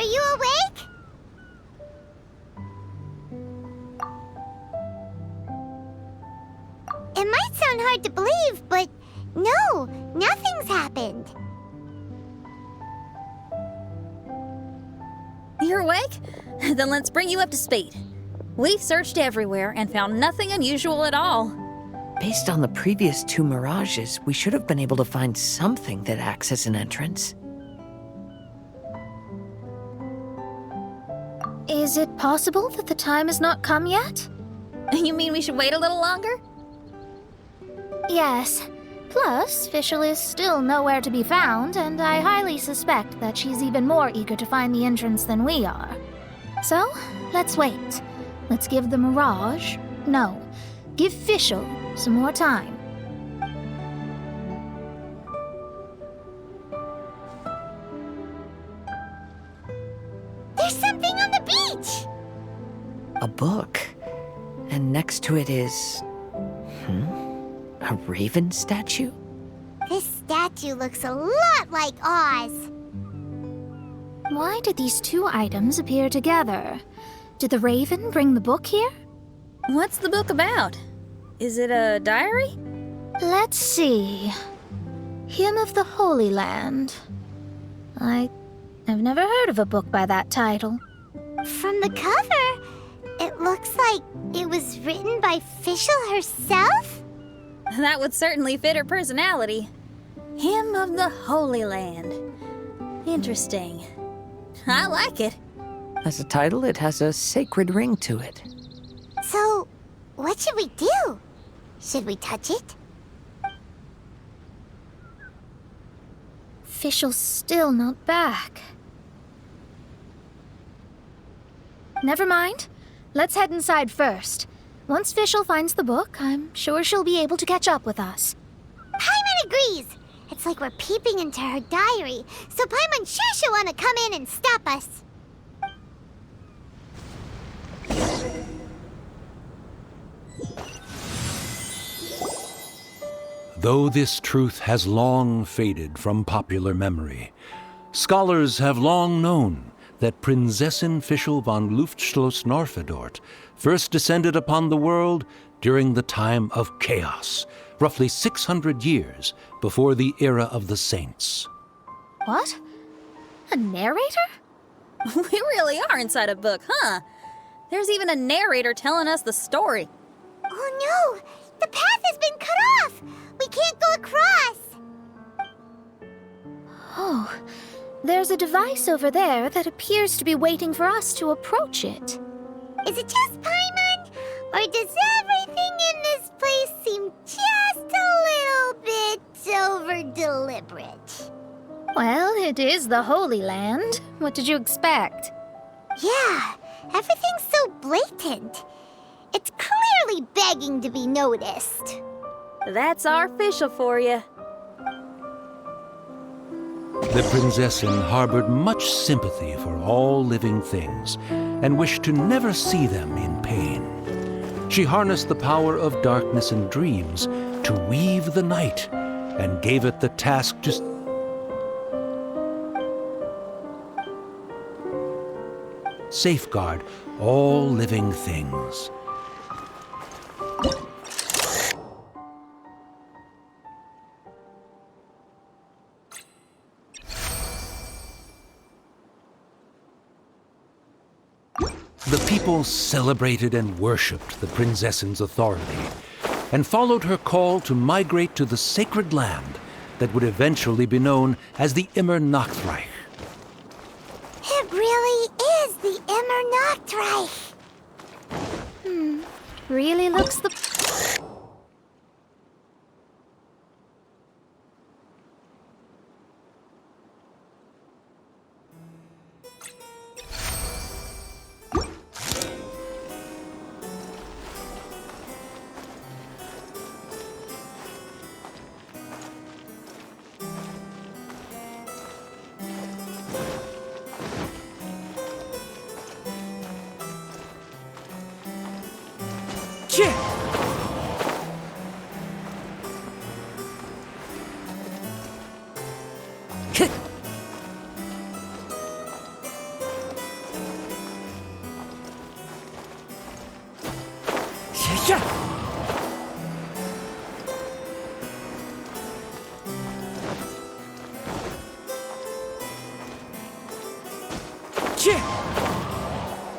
you awake? It might sound hard to believe, but no, nothing's happened. You're awake? Then let's bring you up to speed. We've searched everywhere and found nothing unusual at all. Based on the previous 2 mirages, we should have been able to find something that acts as an entrance. Is it possible that the time has not come yet? You mean we should wait a little longer? Yes. Plus, Fischl is still nowhere to be found, and I highly suspect that she's even more eager to find the entrance than we are. So, let's wait. Let's give the Mirage... No, give Fischl some more time. There's something on the beach! A book. And next to it is... a raven statue? This statue looks a lot like Oz. Why did these 2 items appear together? Did the raven bring the book here? What's the book about? Is it a diary? Let's see. Hymn of the Holy Land. I've never heard of a book by that title. From the cover, it looks like it was written by Fischl herself? That would certainly fit her personality. Hymn of the Holy Land. Interesting. I like it. As a title, it has a sacred ring to it. So, what should we do? Should we touch it? Fischl's still not back. Never mind. Let's head inside first. Once Fischl finds the book, I'm sure she'll be able to catch up with us. Paimon agrees! It's like we're peeping into her diary, so Paimon's sure she'll want to come in and stop us. Though this truth has long faded from popular memory, scholars have long known that Prinzessin Fischl von Luftschloss-Norfedort first descended upon the world during the time of chaos, roughly 600 years before the era of the saints. What? A narrator? We really are inside a book, huh? There's even a narrator telling us the story. Oh no! The path has been cut off! We can't go across! Oh, there's a device over there that appears to be waiting for us to approach it. Is it just Paimon? Or does everything in this place seem just a little bit over-deliberate? Well, it is the Holy Land. What did you expect? Yeah, everything's so blatant. It's clearly begging to be noticed. That's our Fischl for you. The Prinzessin harbored much sympathy for all living things and wished to never see them in pain. She harnessed the power of darkness and dreams to weave the night and gave it the task to safeguard all living things. The people celebrated and worshipped the Prinzessin's authority and followed her call to migrate to the sacred land that would eventually be known as the Immer Nachtreich. It really is the Immer Nachtreich. Really looks the...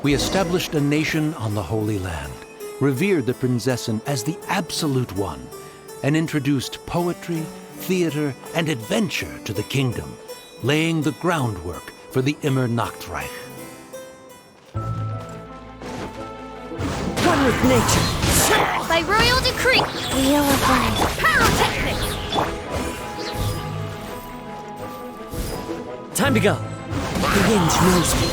We established a nation on the Holy Land, revered the Prinzessin as the absolute one, and introduced poetry, theater, and adventure to the kingdom, laying the groundwork for the Immer Nachtreich. One with nature. By royal decree, Wheel of Life. pyrotechnics! Time to go. The wind knows me.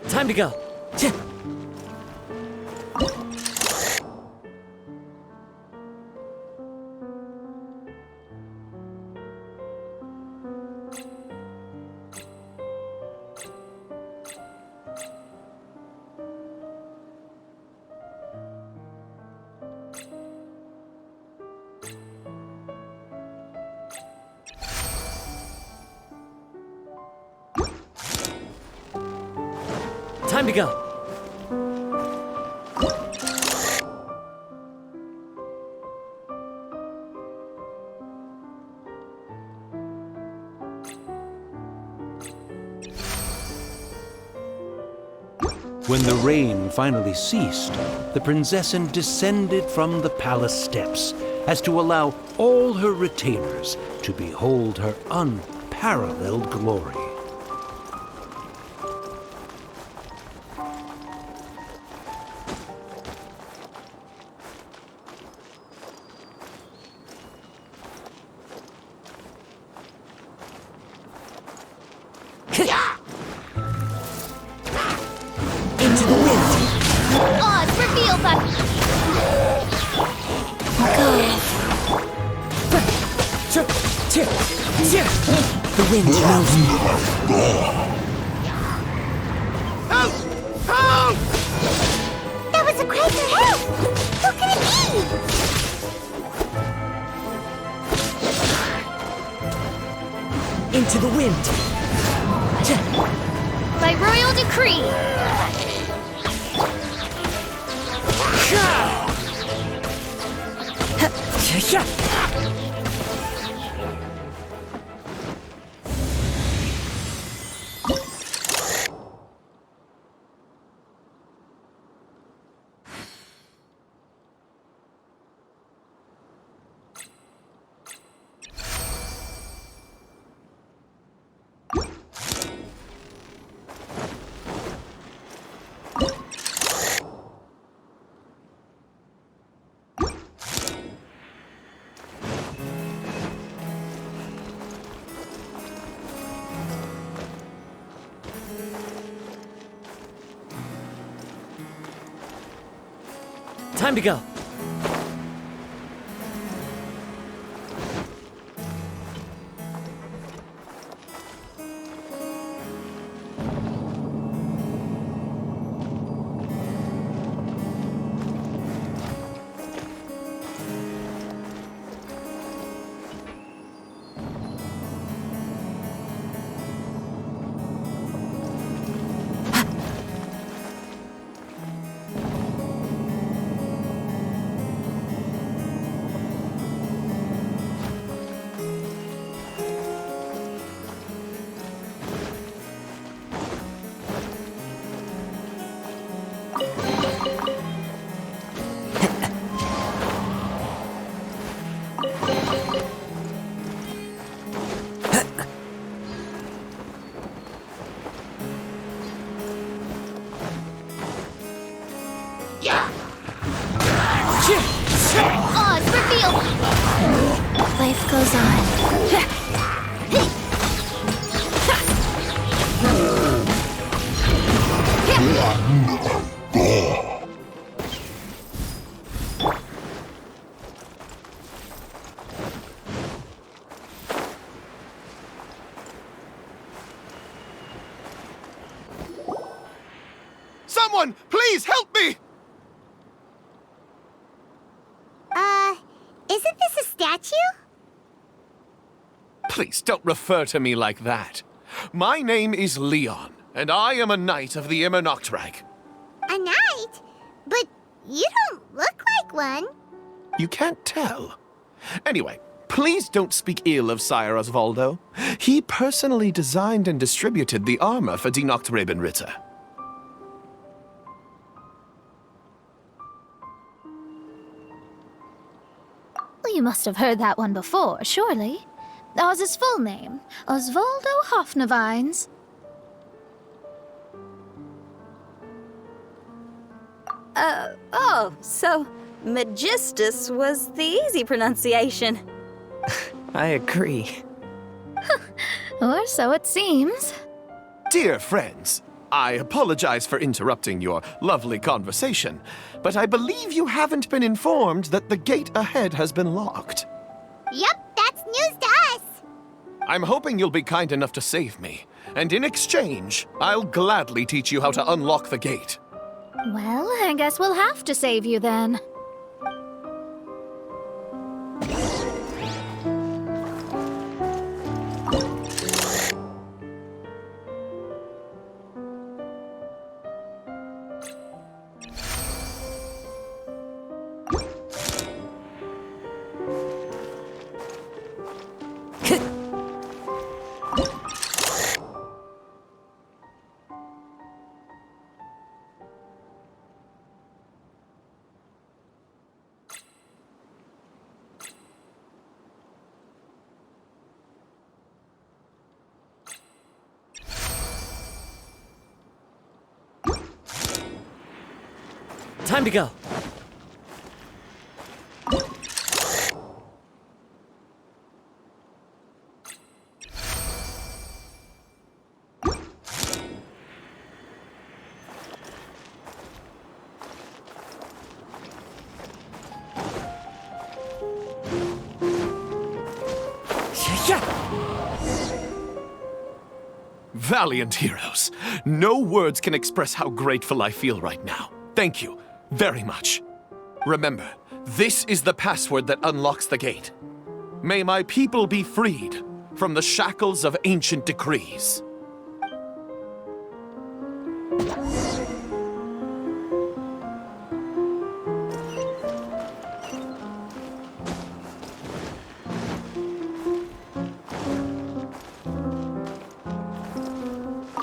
Time to go. Time to go. When the rain finally ceased, the Prinzessin descended from the palace steps as to allow all her retainers to behold her unparalleled glory. Into the wind. Oz, reveal that! The wind knows me. That was a cry for help! Who could it be? to the wind. By royal decree. Time to go. Odds revealed. Life goes on. Someone, please help me! Isn't this a statue? Please don't refer to me like that. My name is Leon, and I am a knight of the Immernachtreich. A knight? But you don't look like one. You can't tell. Anyway, please don't speak ill of Sire Osvaldo. He personally designed and distributed the armor for Die Nachtrebenritter. You must have heard that one before, surely. That was his full name, Osvaldo Hofnevines. Oh, so Magistus was the easy pronunciation. I agree. Or so it seems. Dear friends, I apologize for interrupting your lovely conversation, but I believe you haven't been informed that the gate ahead has been locked. Yep, that's news to us. I'm hoping you'll be kind enough to save me, and in exchange, I'll gladly teach you how to unlock the gate. Well, I guess we'll have to save you then. Time to go. Valiant heroes. No words can express how grateful I feel right now. Thank you very much. Remember, this is the password that unlocks the gate. May my people be freed. from the shackles of ancient decrees.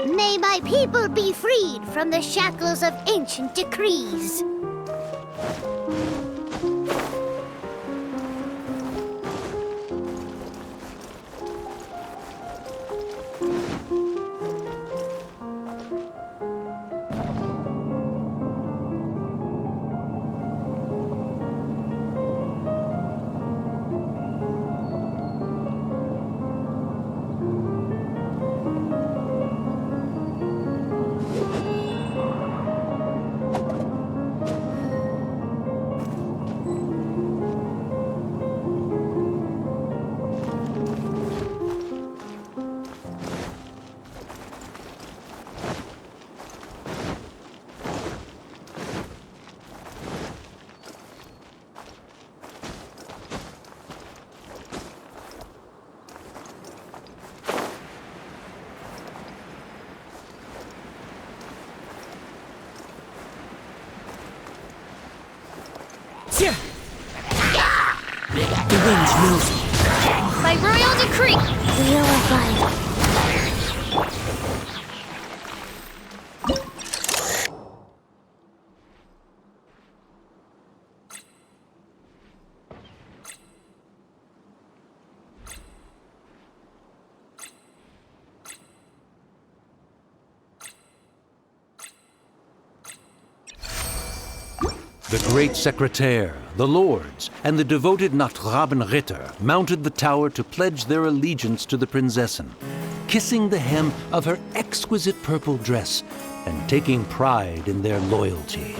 May my people be freed from the shackles of ancient decrees. The wind knows me. By royal decree, Wheel of life. The great secretaire, the lords, and the devoted Nachtrabenritter mounted the tower to pledge their allegiance to the Prinzessin, kissing the hem of her exquisite purple dress and taking pride in their loyalty.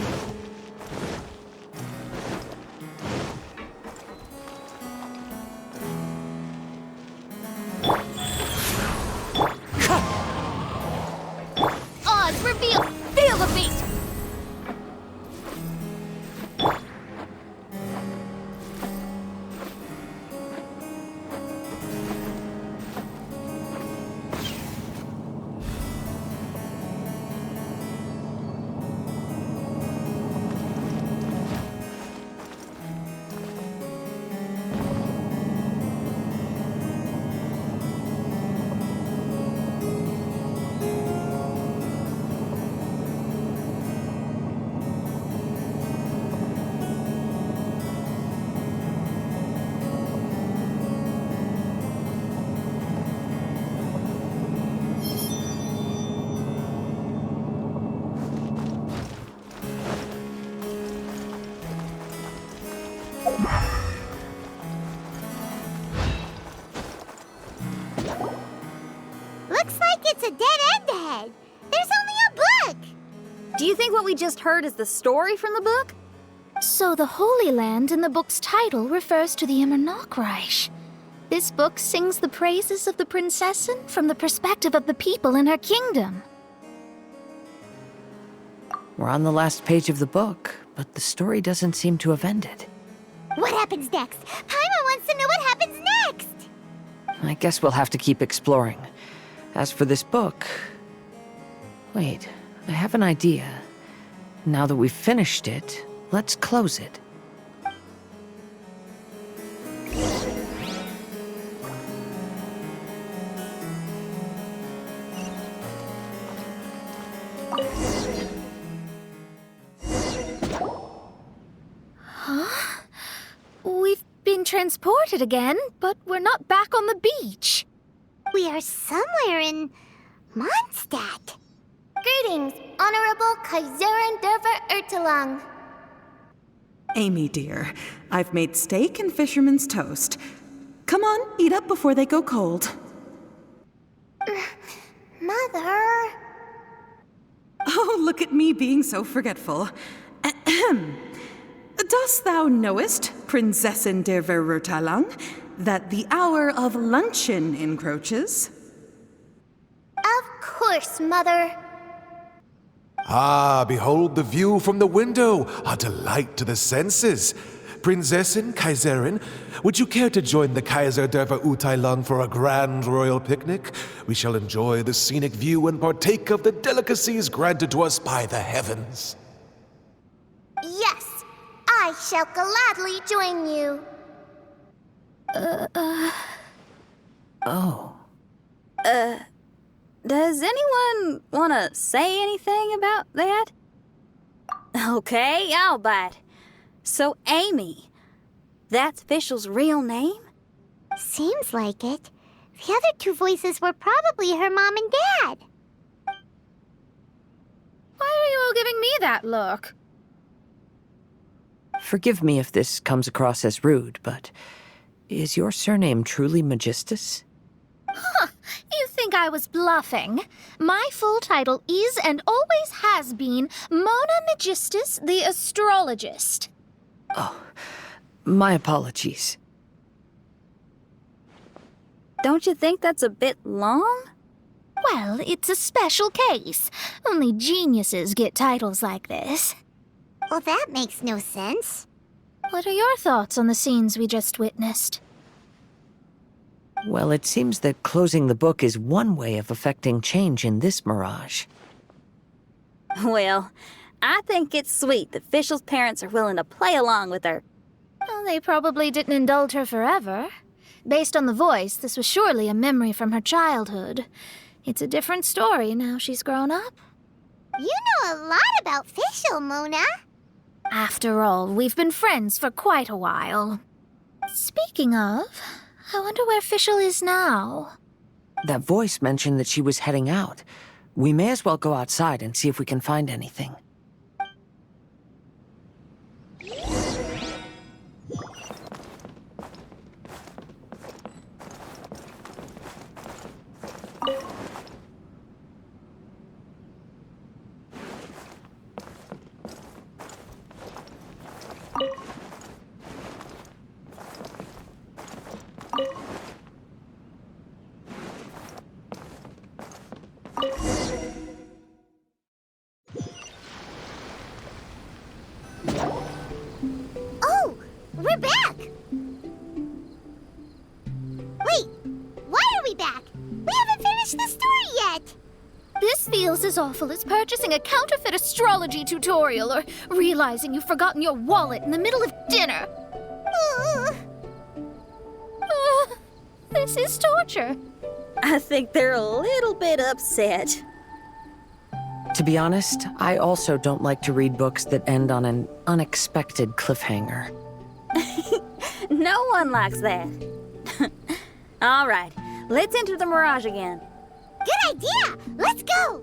odds reveal. Feel the beat. Looks like it's a dead end ahead. There's only a book. Do you think what we just heard is the story from the book? So the Holy Land in the book's title refers to the Immernachtreich. This book sings the praises of the Prinzessin from the perspective of the people in her kingdom. We're on the last page of the book, but the story doesn't seem to have ended. What happens next? Paimon wants to know what happens next. I guess we'll have to keep exploring. As for this book... Wait, I have an idea. Now that we've finished it, let's close it. We've been transported again, but we're not back on the beach. We are somewhere in Mondstadt. Greetings, Honorable Kaiserin Derver Ertelang. Amy, dear, I've made steak and fisherman's toast. Come on, eat up before they go cold. Mother. Oh, look at me being so forgetful. Ahem. Dost thou knowest, Prinzessin der Verurteilung, that the hour of luncheon encroaches? Of course, Mother. Ah, behold the view from the window, a delight to the senses. Prinzessin, Kaiserin, would you care to join the Kaiser der Verurteilung for a grand royal picnic? We shall enjoy the scenic view and partake of the delicacies granted to us by the heavens. Yes, I shall gladly join you. Oh. Does anyone want to say anything about that? Okay, I'll bite. So, Amy, that's Fischl's real name? Seems like it. The other two voices were probably her mom and dad. Why are you all giving me that look? Forgive me if this comes across as rude, but is your surname truly Magistus? You think I was bluffing? My full title is and always has been Mona Magistus the Astrologist. Oh, my apologies. Don't you think that's a bit long? Well, it's a special case. Only geniuses get titles like this. Well, that makes no sense. What are your thoughts on the scenes we just witnessed? Well, it seems that closing the book is one way of affecting change in this mirage. Well, I think it's sweet that Fischl's parents are willing to play along with her. Well, they probably didn't indulge her forever. Based on the voice, this was surely a memory from her childhood. It's a different story now she's grown up. You know a lot about Fischl, Mona. After all, we've been friends for quite a while. Speaking of, I wonder where Fischl is now. That voice mentioned that she was heading out. We may as well go outside and see if we can find anything. Oh, we're back! Wait, why are we back? We haven't finished the story yet! This feels as awful as purchasing a counterfeit astrology tutorial or realizing you've forgotten your wallet in the middle of dinner. This is torture. I think they're a little bit upset. To be honest, I also don't like to read books that end on an unexpected cliffhanger. No one likes that. All right, let's enter the mirage again. Good idea! Let's go!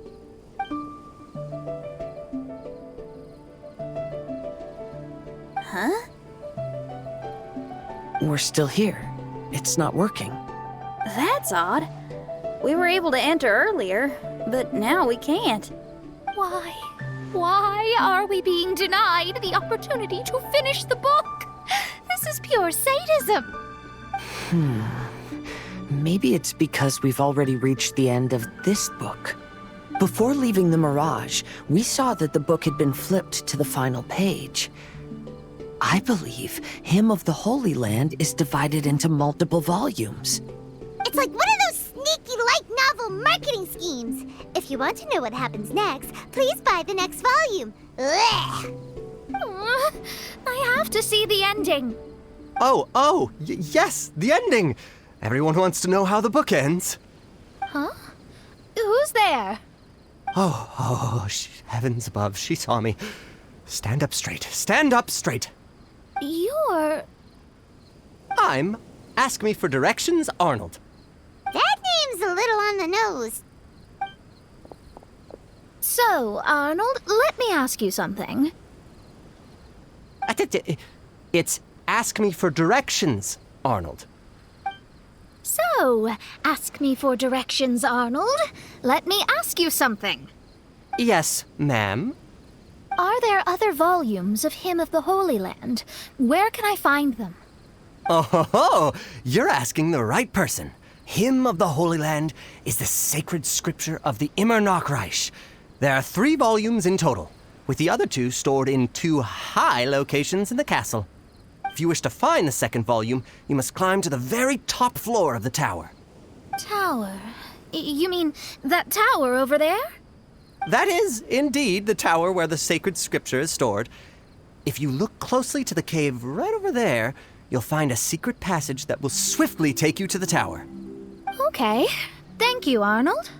Huh? We're still here. It's not working. That's odd. We were able to enter earlier, but now we can't. Why? Why are we being denied the opportunity to finish the book? This is pure sadism. Maybe it's because we've already reached the end of this book. Before leaving the Mirage, we saw that the book had been flipped to the final page. I believe Hymn of the Holy Land is divided into multiple volumes. It's like one of those sneaky light novel marketing schemes. If you want to know what happens next, please buy the next volume. Ugh. I have to see the ending. Yes, the ending. Everyone wants to know how the book ends. Huh? Who's there? Heavens above, she saw me. Stand up straight. Stand up straight. You're... I'm Ask Me for Directions, Arnold. That name's a little on the nose. So, Arnold, let me ask you something. It's Ask Me for Directions, Arnold. So, ask me for directions, Arnold. Let me ask you something. Yes, ma'am. Are there other volumes of Hymn of the Holy Land? Where can I find them? You're asking the right person. Hymn of the Holy Land is the sacred scripture of the Immer Nachreich. There are 3 volumes in total, with the other 2 stored in 2 high locations in the castle. If you wish to find the second volume, you must climb to the very top floor of the tower. Tower? You mean that tower over there? That is, indeed, the tower where the sacred scripture is stored. If you look closely to the cave right over there, you'll find a secret passage that will swiftly take you to the tower. Okay. Thank you, Arnold.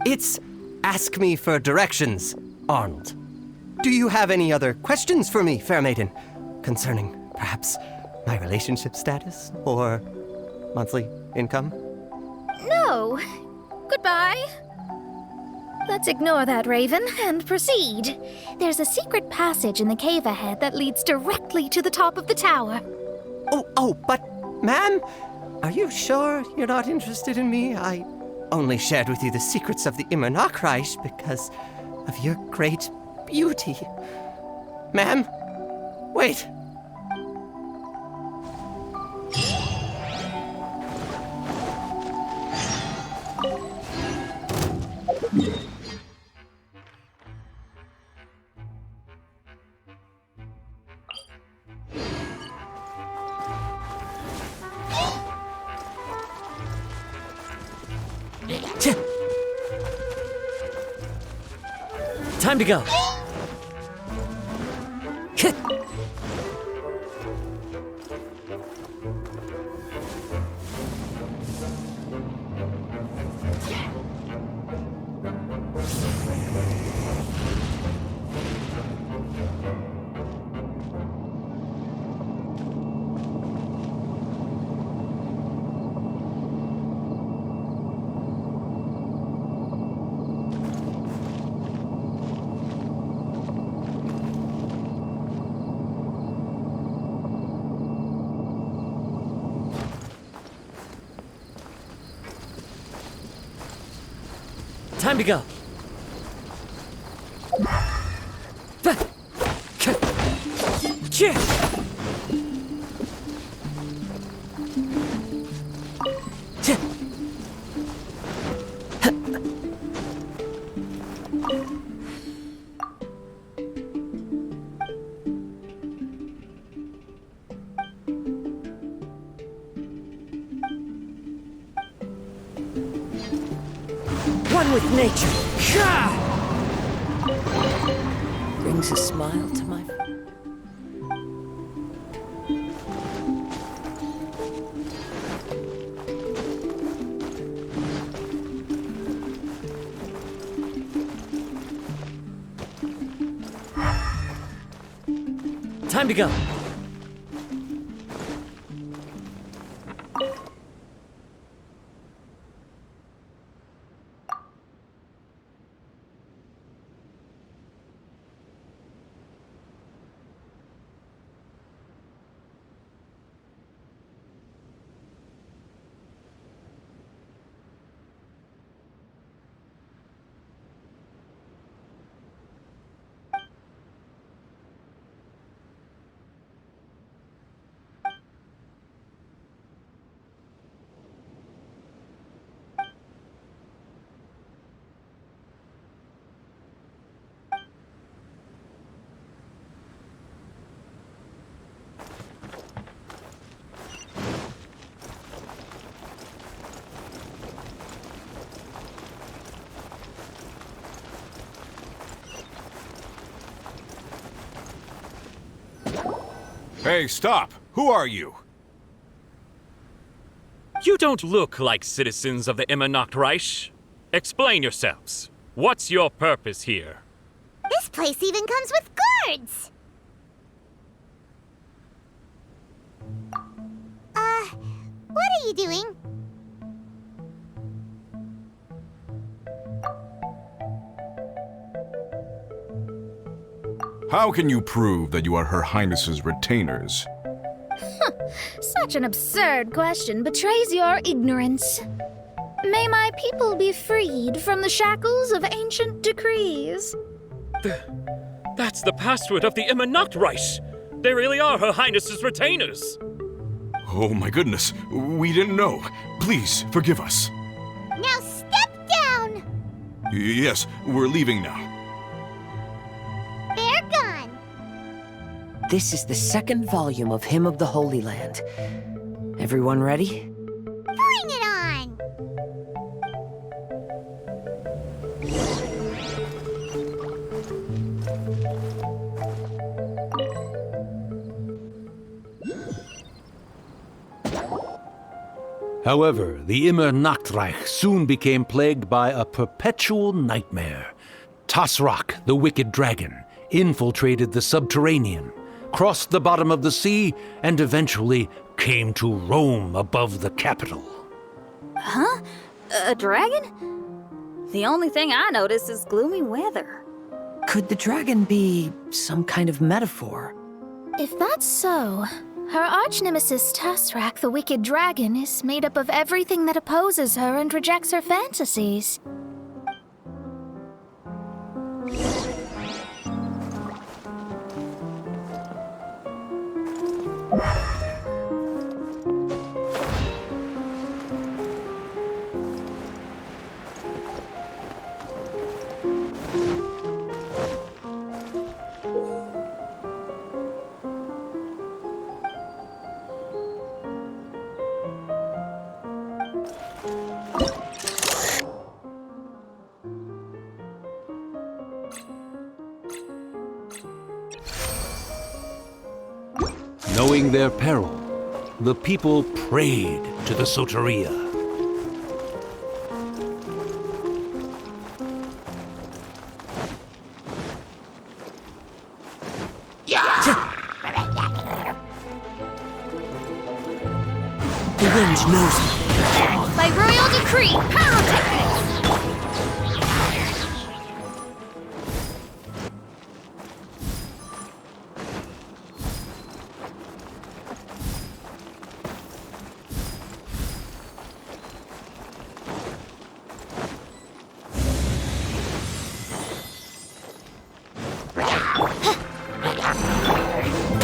It's Ask Me for Directions, Arnold. Do you have any other questions for me, fair maiden? Concerning, perhaps, my relationship status or monthly income? No. Goodbye. Let's ignore that, Raven, and proceed. There's a secret passage in the cave ahead that leads directly to the top of the tower. But, ma'am, are you sure you're not interested in me? I only shared with you the secrets of the Immernachtreich because of your great beauty. Ma'am, wait. Time to go. Time to go. One with nature. Brings a smile to my... Time to go. Hey, stop! Who are you? You don't look like citizens of the Immernachtreich. Explain yourselves. What's your purpose here? This place even comes with guards! What are you doing? How can you prove that you are Her Highness's retainers? Such an absurd question betrays your ignorance. May my people be freed from the shackles of ancient decrees. That's the password of the Immernachtreich. They really are Her Highness's retainers. Oh my goodness, we didn't know. Please, forgive us. Now step down! Yes, we're leaving now. They're gone. This is the second volume of Hymn of the Holy Land. Everyone ready? Bring it on! However, the Immer Nachtreich soon became plagued by a perpetual nightmare. Tasrak, the wicked dragon, infiltrated the subterranean, crossed the bottom of the sea, and eventually came to roam above the capital. Huh? A dragon? The only thing I notice is gloomy weather. Could the dragon be some kind of metaphor? If that's so, her arch-nemesis Tasrak, the wicked dragon, is made up of everything that opposes her and rejects her fantasies. Knowing their peril, the people prayed to the Soteria. The wind knows me. By royal decree, pyrotechnics!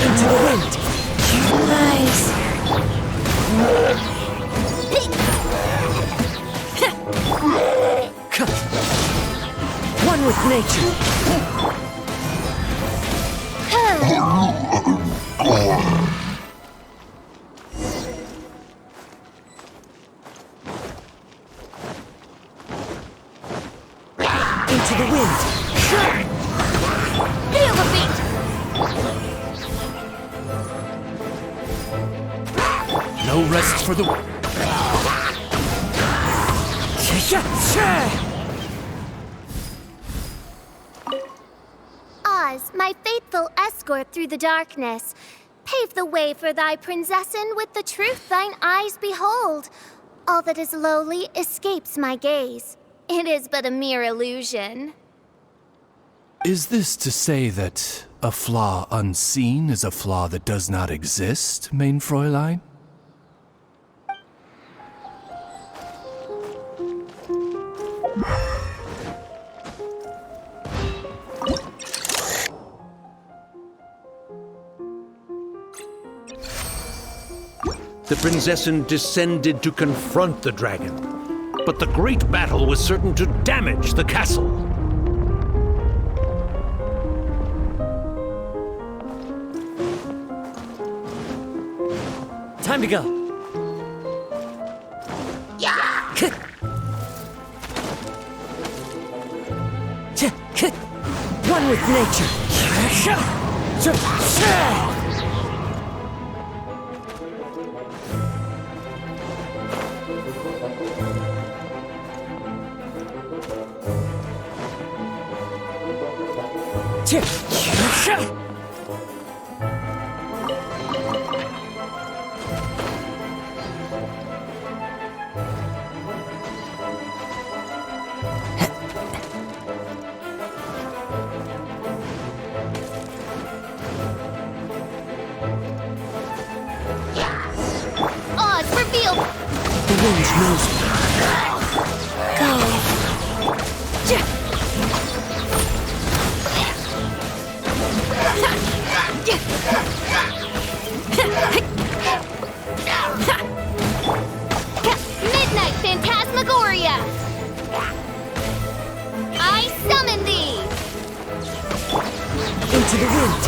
Into the wind. Nice. One with nature. Into the wind. Feel the beat! No rest for the... Oz, my faithful escort through the darkness, pave the way for thy princessen with the truth thine eyes behold. All that is lowly escapes my gaze. It is but a mere illusion. Is this to say that a flaw unseen is a flaw that does not exist, mein Fräulein? The princessen descended to confront the dragon, but the great battle was certain to damage the castle. Time to go. One with nature. Oz, reveal! The wind knows me. Midnight Phantasmagoria! I summon thee! Into the wind.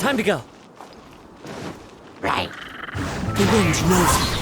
Time to go. Right. The wind knows you.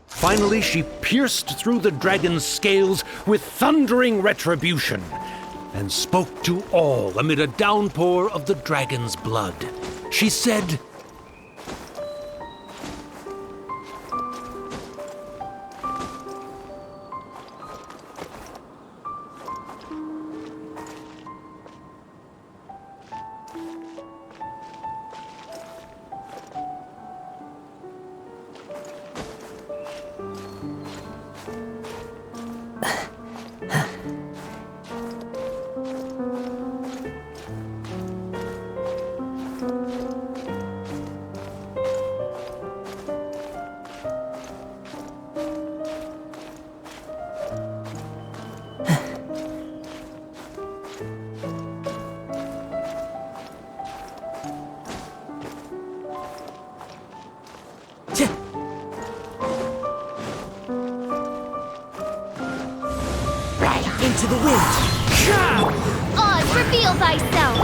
Finally, she pierced through the dragon's scales with thundering retribution and spoke to all amid a downpour of the dragon's blood. She said, Into the wind. Oz, reveal thyself!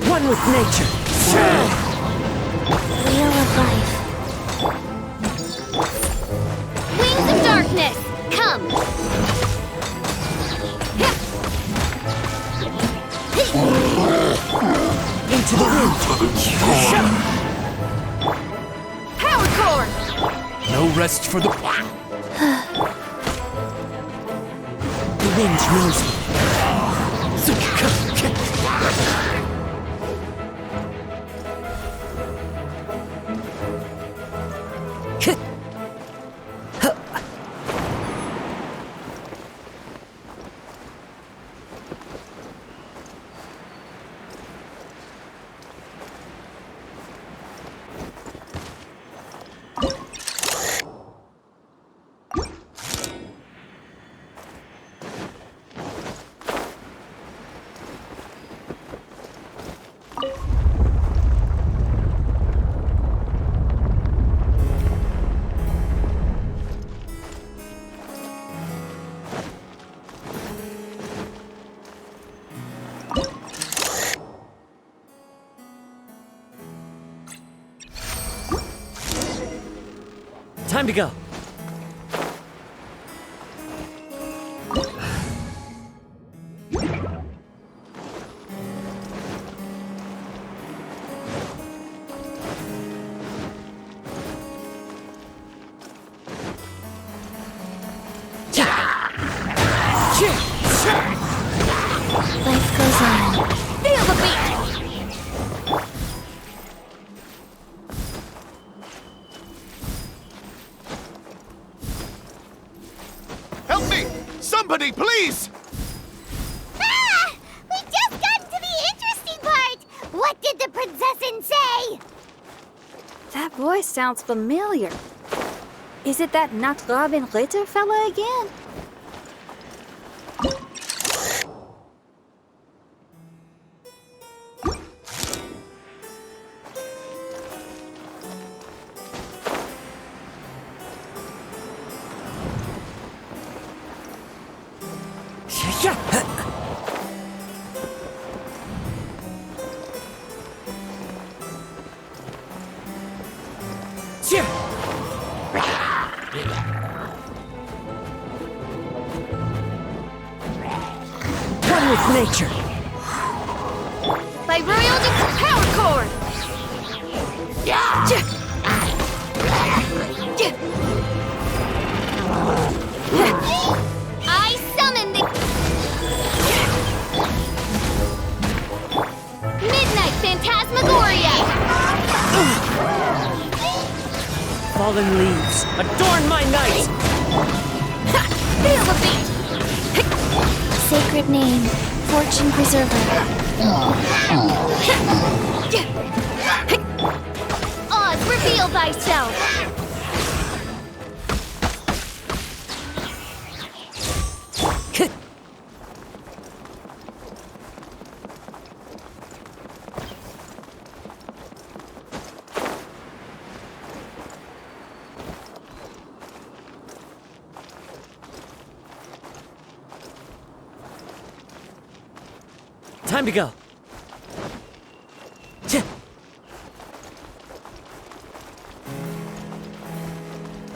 One with nature. Wheel of life. Wings of darkness, come! Into the wind. Power cord! No rest for the... The wind knows me. Time to go. Life goes on. Feel the beat! Help me! Somebody, please! Ah! We just got to the interesting part! What did the princessin say? That voice sounds familiar. Is it that Not Robin Ritter fella again? One with nature. By royal power cord! I summon the Midnight Phantasmagoria! fallen leaves, adorn my night! Feel the beat! Sacred name, fortune preserver. Oz, reveal thyself! Time to go. Tch.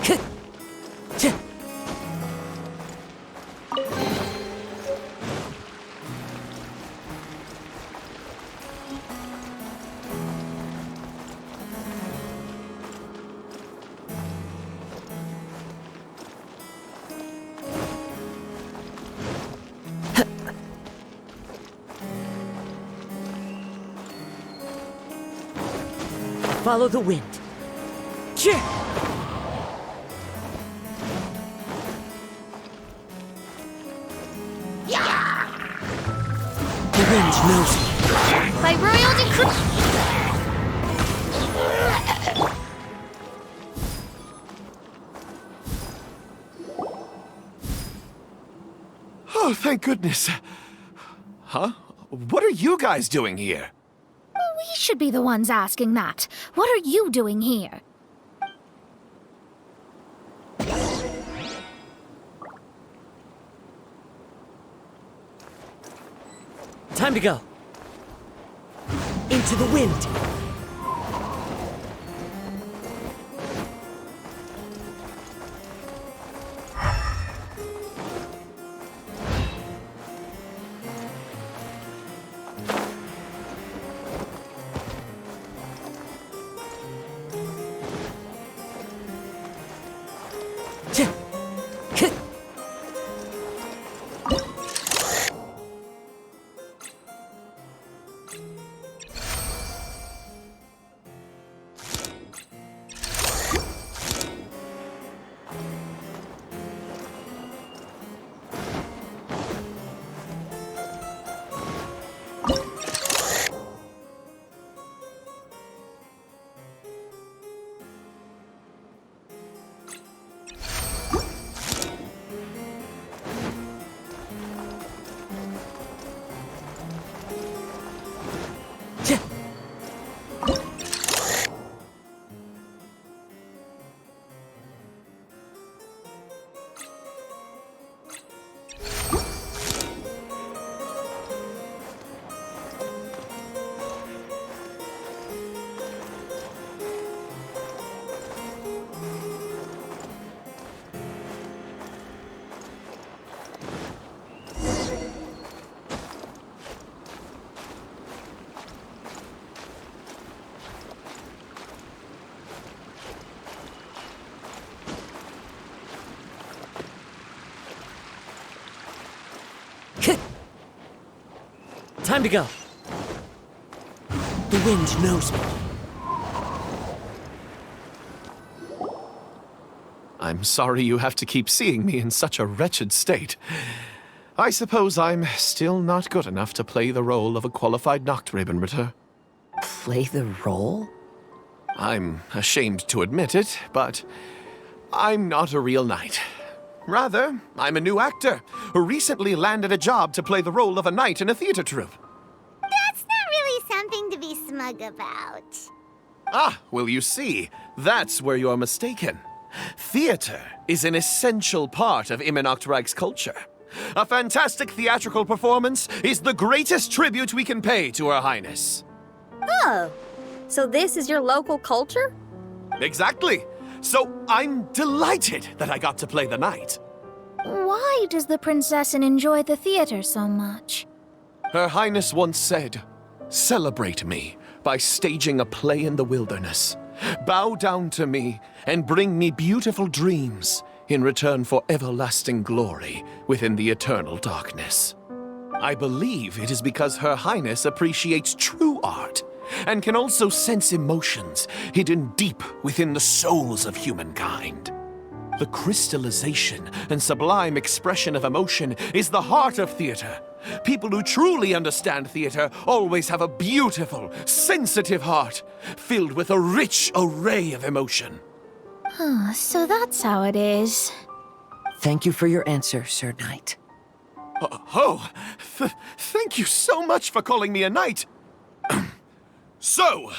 K. Tch. Follow the wind. Cheer! The wind knows me. By royal decree. Oh, thank goodness. Huh? What are you guys doing here? We should be the ones asking that. What are you doing here? Time to go. Into the wind. Time to go. The wind knows me. I'm sorry you have to keep seeing me in such a wretched state. I suppose I'm still not good enough to play the role of a qualified Nachtrebenritter. Play the role? I'm ashamed to admit it, but I'm not a real knight. Rather, I'm a new actor who recently landed a job to play the role of a knight in a theater troupe. That's not really something to be smug about. Ah, well, you see, that's where you're mistaken. Theater is an essential part of Immernachtreich's culture. A fantastic theatrical performance is the greatest tribute we can pay to Her Highness. Oh, so this is your local culture? Exactly. So I'm delighted that I got to play the knight. Why does the princessin enjoy the theater so much? Her Highness once said, "Celebrate me by staging a play in the wilderness. Bow down to me and bring me beautiful dreams in return for everlasting glory within the eternal darkness." I believe it is because Her Highness appreciates true art and can also sense emotions hidden deep within the souls of humankind. The crystallization and sublime expression of emotion is the heart of theater. People who truly understand theater always have a beautiful, sensitive heart, filled with a rich array of emotion. So that's how it is. Thank you for your answer, Sir Knight. Thank you so much for calling me a knight. So,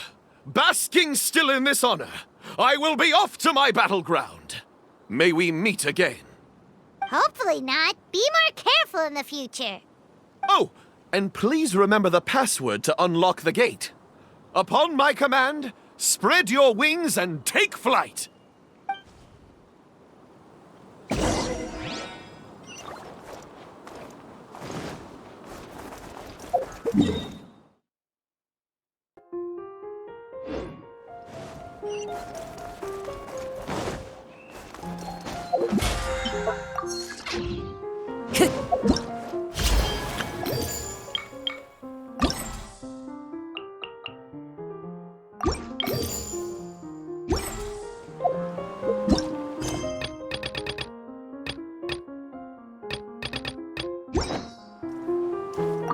basking still in this honor, I will be off to my battleground. May we meet again. Hopefully not. Be more careful in the future. Oh, and please remember the password to unlock the gate. Upon my command, spread your wings and take flight.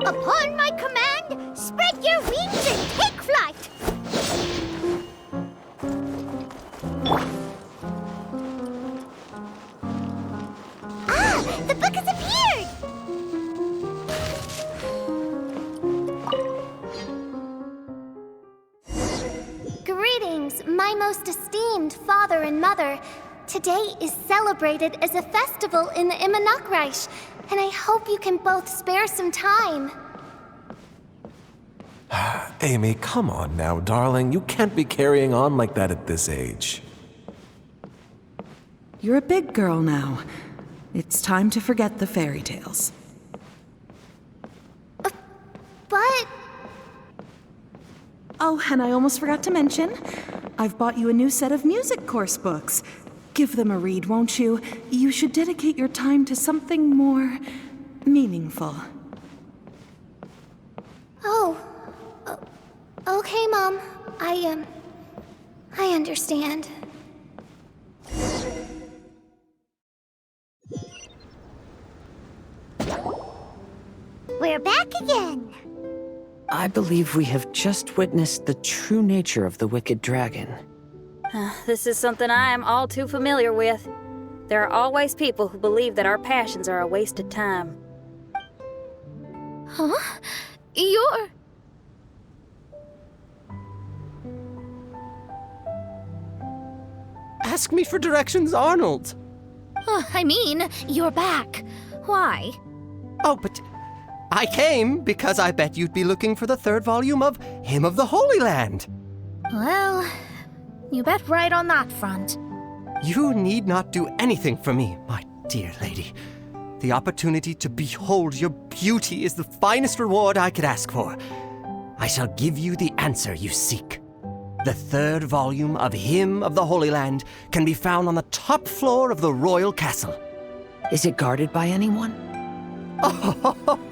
Upon my command, spread your wings and take flight. Ah, the book has appeared! Greetings, my most esteemed father and mother. Today is celebrated as a festival in the Immonocreich, and I hope you can both spare some time. Amy, come on now, darling. You can't be carrying on like that at this age. You're a big girl now. It's time to forget the fairy tales. But... Oh, and I almost forgot to mention, I've bought you a new set of music course books. Give them a read, won't you? You should dedicate your time to something more meaningful. Oh. Okay, Mom. I understand. We're back again. I believe we have just witnessed the true nature of the wicked dragon. This is something I am all too familiar with. There are always people who believe that our passions are a waste of time. Huh? You're... Ask me for directions, Arnold. I mean, you're back. Why? Oh, but I came because I bet you'd be looking for the third volume of Hymn of the Holy Land. Well, you bet right on that front. You need not do anything for me, my dear lady. The opportunity to behold your beauty is the finest reward I could ask for. I shall give you the answer you seek. The third volume of Hymn of the Holy Land can be found on the top floor of the royal castle. Is it guarded by anyone? Oh,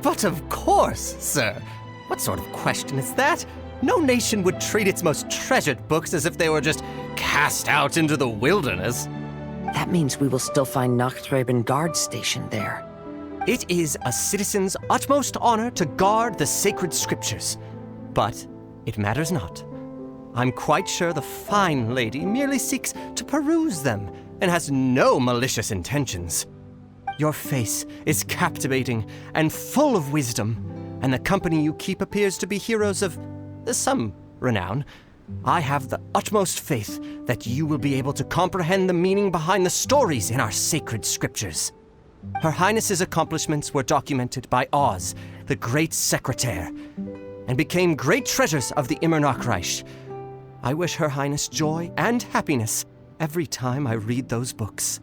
but of course, sir. What sort of question is that? No nation would treat its most treasured books as if they were just cast out into the wilderness. That means we will still find Nachtreiben guard stationed there. It is a citizen's utmost honor to guard the sacred scriptures. But it matters not. I'm quite sure the fine lady merely seeks to peruse them and has no malicious intentions. Your face is captivating and full of wisdom, and the company you keep appears to be heroes of some renown. I have the utmost faith that you will be able to comprehend the meaning behind the stories in our sacred scriptures. Her Highness's accomplishments were documented by Oz, the great secretaire, and became great treasures of the Immonocreich. I wish Her Highness joy and happiness every time I read those books.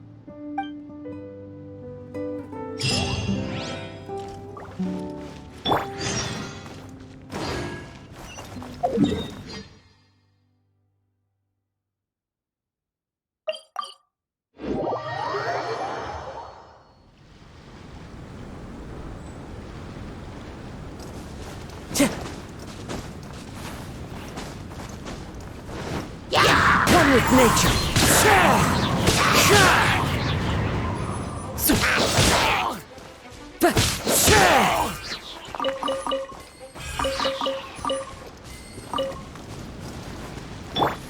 One with nature.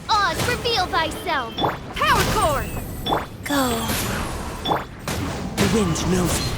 Oz, reveal thyself! Power core! The wind knows me.